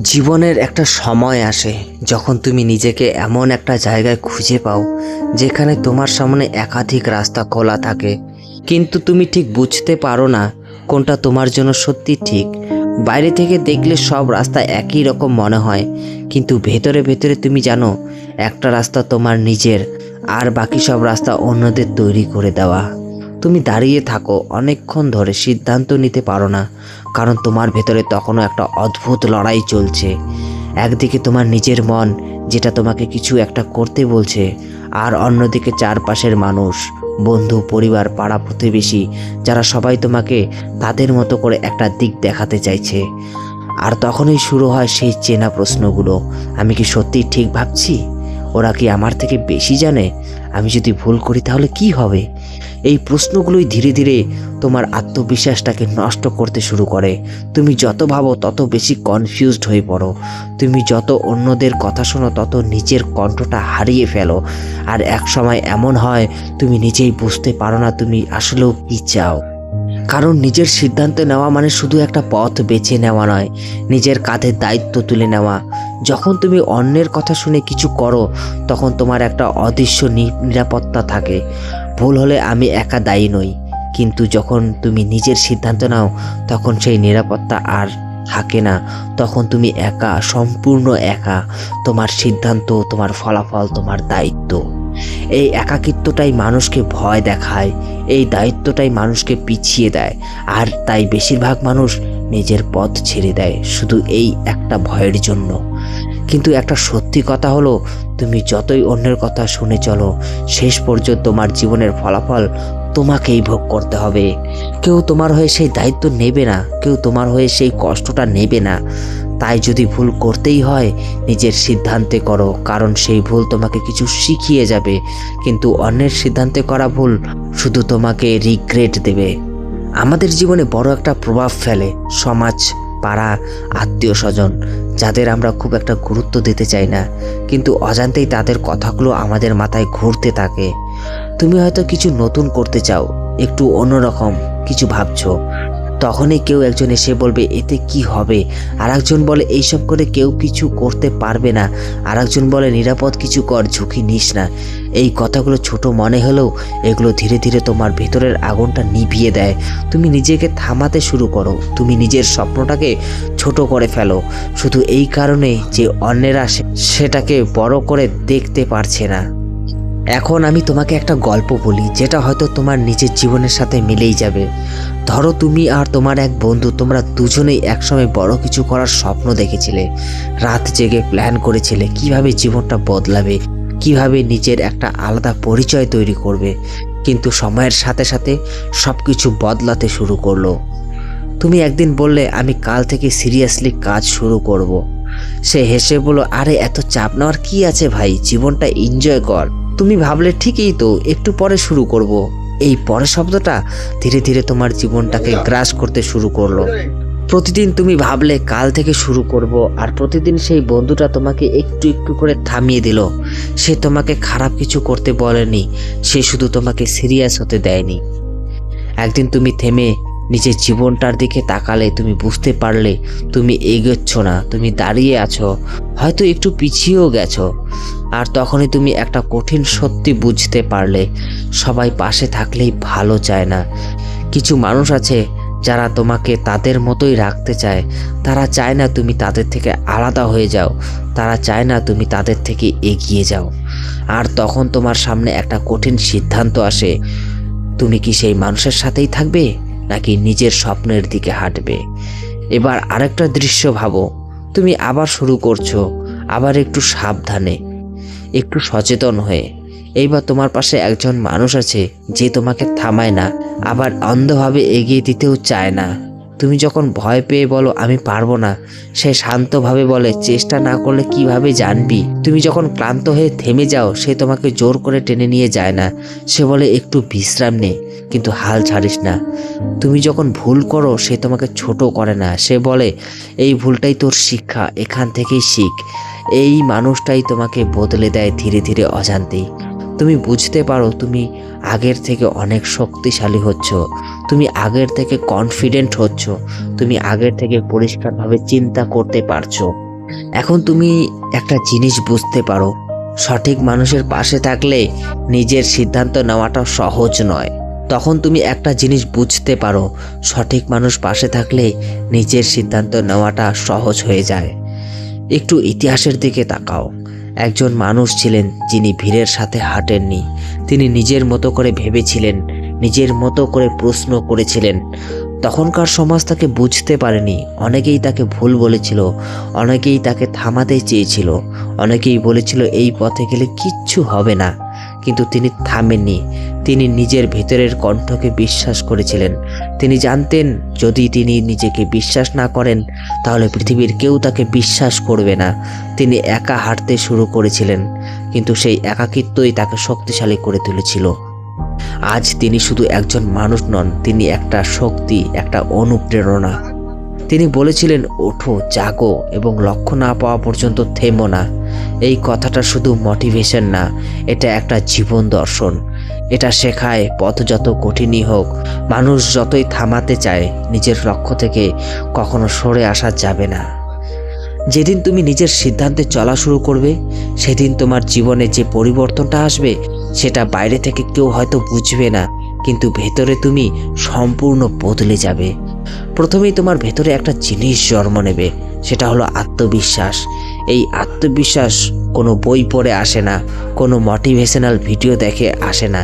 জীবনের একটা সময় আসে যখন তুমি নিজেকে এমন একটা জায়গায় খুঁজে পাও যেখানে তোমার সামনে একাধিক রাস্তা খোলা থাকে, কিন্তু তুমি ঠিক বুঝতে পারো না কোনটা তোমার জন্য সত্যি ঠিক। বাইরে থেকে দেখলে সব রাস্তা একই রকম মনে হয়, কিন্তু ভেতরে ভেতরে তুমি জানো একটা রাস্তা তোমার নিজের, আর বাকি সব রাস্তা অন্যদের তৈরি করে দেওয়া। তুমি দাঁড়িয়ে থাকো অনেকক্ষণ ধরে, সিদ্ধান্ত নিতে পারো না, কারণ তোমার ভেতরে তখনও একটা অদ্ভুত লড়াই চলছে। একদিকে তোমার নিজের মন যেটা তোমাকে কিছু একটা করতে বলছে, আর অন্যদিকে চারপাশের মানুষ, বন্ধু, পরিবার, পাড়া প্রতিবেশী, যারা সবাই তোমাকে তাদের মতো করে একটা দিক দেখাতে চাইছে। আর তখনই শুরু হয় সেই চেনা প্রশ্নগুলো, আমি কি সত্যিই ঠিক ভাবছি? ওরা কি আমার থেকে বেশি জানে? আমি যদি ভুল করি তাহলে কি হবে? এই প্রশ্নগুলোই ধীরে ধীরে তোমার আত্মবিশ্বাসটাকে নষ্ট করতে শুরু করে। তুমি যত ভাবো তত বেশি কনফিউজড হয়ে পড়ো। তুমি যত অন্যদের কথা শোনো তত নিজের কণ্ঠটা হারিয়ে ফেলো। আর এক সময় এমন হয় তুমি নিজেই বুঝতে পারো না তুমি আসলেও কী চাও। কারণ নিজের সিদ্ধান্ত নেওয়া মানে শুধু একটা পথ বেছে নেওয়া নয়, নিজের কাঁধে দায়িত্ব তুলে নেওয়া। যখন তুমি অন্যের কথা শুনে কিছু করো তখন তোমার একটা অদৃশ্য নিরাপত্তা থাকে। ভুল হলে আমি একা দায়ী নই, কিন্তু যখন তুমি নিজের সিদ্ধান্ত নাও তখন সেই নিরাপত্তা আর থাকে না। তখন তুমি একা, সম্পূর্ণ একা। তোমার সিদ্ধান্ত, তোমার ফলাফল, তোমার দায়িত্ব। এই একাকিত্বটাই মানুষকে ভয় দেখায়, এই দায়িত্বটাই মানুষকে পিছিয়ে দেয়। আর তাই বেশিরভাগ মানুষ নিজের পথ ছেড়ে দেয় শুধু এই একটা ভয়ের জন্য। কিন্তু একটা সত্যি কথা হলো, তুমি যতই অন্যের কথা শুনে চলো, শেষ পর্যন্ত তোমার জীবনের ফলাফল তোমাকেই ভোগ করতে হবে। কেউ তোমার হয়ে সেই দায়িত্ব নেবে না, কেউ তোমার হয়ে সেই কষ্টটা নেবে না। তাই যদি ভুল করতেই হয় নিজের সিদ্ধান্তে করো, কারণ সেই ভুল তোমাকে কিছু শিখিয়ে যাবে। কিন্তু অন্যের সিদ্ধান্তে করা ভুল শুধু তোমাকে রিগ্রেট দেবে। আমাদের জীবনে বড় একটা প্রভাব ফেলে সমাজ, পাড়া, আত্মীয় স্বজন, যাদের আমরা খুব একটা গুরুত্ব দিতে চাই না, কিন্তু অজান্তেই তাদের কথাগুলো আমাদের মাথায় ঘুরতে থাকে। তুমি হয়তো কিছু নতুন করতে চাও, একটু অন্যরকম কিছু ভাবছো, তখনই কেউ একজন এসে বলবে এতে কি হবে, আর একজন বলে এইসব করে কেউ কিছু করতে পারবে না, আর একজন বলে নিরাপদ কিছু কর, ঝুঁকি নিস না। এই কথাগুলো ছোট মনে হলেও এগুলো ধীরে ধীরে তোমার ভেতরের আগুনটা নিভিয়ে দেয়। তুমি নিজেকে থামাতে শুরু করো, তুমি নিজের স্বপ্নটাকে ছোট করে ফেলো, শুধু এই কারণে যে অন্যেরা সেটাকে বড় করে দেখতে পারছে না। এখন আমি তোমাকে একটা গল্প বলি যেটা হয়তো তোমার নিজের জীবনের সাথে মিলেই যাবে। ধরো তুমি আর তোমার এক বন্ধু, তোমরা দুজনেই একসময় বড় কিছু করার স্বপ্ন দেখেছিলে, রাত জেগে প্ল্যান করেছিলে কিভাবে জীবনটা বদলাবে, কিভাবে নিজের একটা আলাদা পরিচয় তৈরি করবে। কিন্তু সময়ের সাথে সাথে সব কিছু বদলাতে শুরু করলো। তুমি একদিন বললে আমি কাল থেকে সিরিয়াসলি কাজ শুরু করব। সে হেসে বলল, আরে এত চাপ নেওয়ার কি আছে ভাই, জীবনটা এনজয় কর। তুমি ভাবলে ঠিকই তো, একটু পরে শুরু করব। এই পরে শব্দটা ধীরে ধীরে তোমার জীবনটাকে গ্রাস করতে শুরু করলো। প্রতিদিন তুমি ভাবলে কাল থেকে শুরু করব, আর প্রতিদিন সেই বন্ধুটা তোমাকে একটু একটু করে থামিয়ে দিল। সে তোমাকে খারাপ কিছু করতে বলেনি, সে শুধু তোমাকে সিরিয়াস হতে দেয়নি। একদিন তুমি থেমে নিজের জীবনটার দিকে তাকালে, তুমি বুঝতে পারলে তুমি এগোচ্ছ না, তুমি দাঁড়িয়ে আছো, হয়তো একটু পিছিয়েও গেছো। আর তখনই তুমি একটা কঠিন সত্যি বুঝতে পারলে, সবাই পাশে থাকলেই ভালো চায় না। কিছু মানুষ আছে যারা তোমাকে তাদের মতোই রাখতে চায়, তারা চায় না তুমি তাদের থেকে আলাদা হয়ে যাও, তারা চায় না তুমি তাদের থেকে এগিয়ে যাও। আর তখন তোমার সামনে একটা কঠিন সিদ্ধান্ত আসে, তুমি কি সেই মানুষের সাথেই থাকবে নাকি নিজের স্বপ্নের দিকে হাঁটবে। এবার আরেকটা দৃশ্য ভাবো, তুমি আবার শুরু করছো, আবার একটু সাবধানে, একটু সচেতন হয়ে। এইবার তোমার পাশে একজন মানুষ আছে যে তোমাকে থামায় না, আবার অন্ধভাবে এগিয়ে দিতেও চায় না। তুমি যখন ভয় পেয়ে বলো আমি পারবো না, সে শান্তভাবে বলে চেষ্টা না করলে কিভাবে জানবি। তুমি যখন ক্লান্ত হয়ে থেমে যাও, সে তোমাকে জোর করে টেনে নিয়ে যায় না, সে বলে একটু বিশ্রাম নে, কিন্তু হাল ছাড়িস না। তুমি যখন ভুল করো, সে তোমাকে ছোট করে না, সে বলে এই ভুলটাই তোর শিক্ষা, এখান থেকেই শিখ। এই মানুষটাই তোমাকে বদলে দেয় ধীরে ধীরে অজান্তেই। তুমি বুঝতে পারো তুমি আগের থেকে অনেক শক্তিশালী হচ্ছ, তুমি আগের থেকে কনফিডেন্ট হচ্ছ, তুমি আগের থেকে পরিষ্কারভাবে চিন্তা করতে পারছো। এখন তুমি একটা জিনিস বুঝতে পারো, সঠিক মানুষের পাশে থাকলে নিজের সিদ্ধান্ত নেওয়াটা সহজ নয়। তখন তুমি একটা জিনিস বুঝতে পারো, সঠিক মানুষ পাশে থাকলে নিজের সিদ্ধান্ত নেওয়াটা সহজ হয়ে যায়। একটু ইতিহাসের দিকে তাকাও। একজন মানুষ ছিলেন যিনি ভিড়ের সাথে হাঁটেননি। তিনি নিজের মতো করে ভেবেছিলেন, নিজের মতো করে প্রশ্ন করেছিলেন। তখনকার সমাজ তাকে বুঝতে পারেনি। অনেকেই তাকে ভুল বলেছিল, অনেকেই তাকে থামাতে চেয়েছিল, অনেকেই বলেছিল এই পথে গেলে কিচ্ছু হবে না। কিন্তু তিনি থামেননি। তিনি নিজের ভেতরের কণ্ঠকে বিশ্বাস করেছিলেন। তিনি জানতেন যদি তিনি নিজেকে বিশ্বাস না করেন তাহলে পৃথিবীর কেউ তাকে বিশ্বাস করবে না। তিনি একা হাঁটতে শুরু করেছিলেন, কিন্তু সেই একাকিত্বই তাকে শক্তিশালী করে তুলেছিল। আজ তিনি শুধু একজন মানুষ নন, তিনি একটা শক্তি, একটা অনুপ্রেরণা। তিনি বলেছিলেন, ওঠো, জাগো এবং লক্ষ্য না পাওয়া পর্যন্ত থেমো না। এই কথাটা শুধু মোটিভেশন না, এটা একটা জীবন দর্শন। এটা শেখায় পথ যত কঠিনই হোক, মানুষ যতই থামাতে চায়, নিজের লক্ষ্য থেকে কখনো সরে আসা যাবে না। যেদিন তুমি নিজের সিদ্ধান্তে চলা শুরু করবে, সেদিন তোমার জীবনে যে পরিবর্তনটা আসবে সেটা বাইরে থেকে কেউ হয়তো বুঝবে না, কিন্তু ভেতরে তুমি সম্পূর্ণ বদলে যাবে। প্রথমেই তোমার ভেতরে একটা জিনিস জন্ম নেবে, সেটা হলো আত্মবিশ্বাস। এই আত্মবিশ্বাস কোনো বই পড়ে আসে না, কোনো মোটিভেশনাল ভিডিও দেখে আসে না।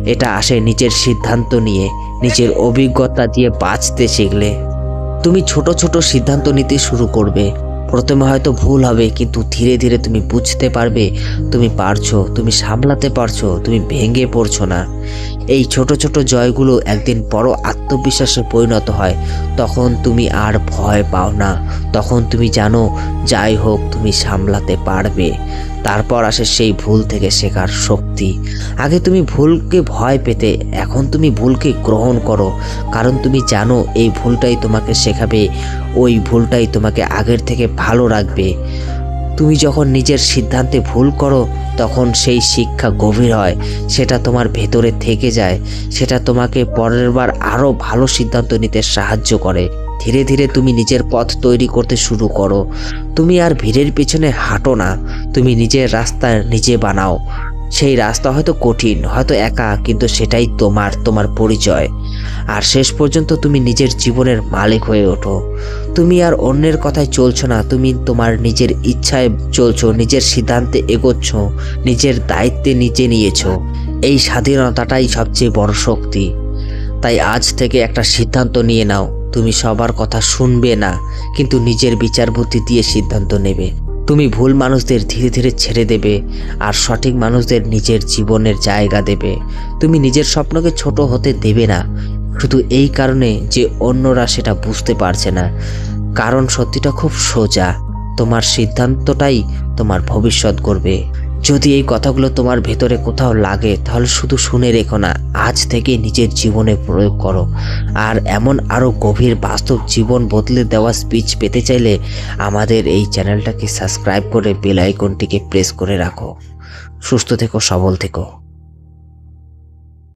এটা আসে নিজের সিদ্ধান্ত নিয়ে, নিজের অভিজ্ঞতা দিয়ে বাঁচতে শিখলে। তুমি ছোট ছোট সিদ্ধান্ত নিতে শুরু করবে। প্রথমে হয়তো ভুল হবে, কিন্তু ধীরে ধীরে তুমি বুঝতে পারবে তুমি পারছো, তুমি সামলাতে পারছো, তুমি ভেঙে পড়ছো না। এই ছোট ছোট জয়গুলো একদিন বড় আত্মবিশ্বাসে পরিণত হয়। তখন তুমি আর ভয় পাও না, তখন তুমি জানো যাই হোক তুমি সামলাতে পারবে। তারপর আসে সেই ভুল থেকে শেখার শক্তি। আগে তুমি ভুলকে ভয় পেতে, এখন তুমি ভুলকে গ্রহণ করো, কারণ তুমি জানো এই ভুলটাই তোমাকে শেখাবে, ওই ভুলটাই তোমাকে আগের থেকে ভালো রাখবে। তুমি যখন নিজের সিদ্ধান্তে ভুল করো তখন সেই শিক্ষা গভীর হয়, সেটা তোমার ভেতরে থেকে যায়, সেটা তোমাকে পরের বার আরও ভালো সিদ্ধান্ত নিতে সাহায্য করে। ধীরে ধীরে তুমি নিজের পথ তৈরি করতে শুরু করো। তুমি আর ভিড়ের পেছনে হাঁটো না, তুমি নিজের রাস্তা নিজে বানাও। সেই রাস্তা হয়তো কঠিন, হয়তো একা, কিন্তু সেটাই তোমার পরিচয়। আর শেষ পর্যন্ত তুমি নিজের জীবনের মালিক হয়ে ওঠো। তুমি আর অন্যের কথায় চলছো না, তুমি তোমার নিজের ইচ্ছায় চলছো, নিজের সিদ্ধান্তে এগোচ্ছ, নিজের দায়িত্বে নিজে নিয়েছো। এই স্বাধীনতাটাই সবচেয়ে বড় শক্তি। তাই আজ থেকে একটা সিদ্ধান্ত নিয়ে নাও, তুমি সবার কথা শুনবে না, কিন্তু নিজের বিচার বুদ্ধি দিয়ে সিদ্ধান্ত নেবে। তুমি ভুল মানুষদের ধীরে ধীরে ছেড়ে দেবে আর সঠিক মানুষদের নিজের জীবনের জায়গা দেবে। তুমি নিজের স্বপ্নকে ছোট হতে দেবে না, শুধু এই কারণে যে অন্যরা সেটা বুঝতে পারছে না। কারণ সত্যিটা খুব সোজা, তোমার সিদ্ধান্তটাই তোমার ভবিষ্যৎ গড়বে। যদি এই কথাগুলো তোমার ভেতরে কোথাও লাগে তাহলে শুধু শুনে রেখো না, আজ থেকে নিজের জীবনে প্রয়োগ করো। আর এমন আরও গভীর বাস্তব জীবন বদলে দেওয়া স্পিচ পেতে চাইলে আমাদের এই চ্যানেলটাকে সাবস্ক্রাইব করে বেল আইকনটিকে প্রেস করে রাখো। সুস্থ থেকো, সবল থেকো।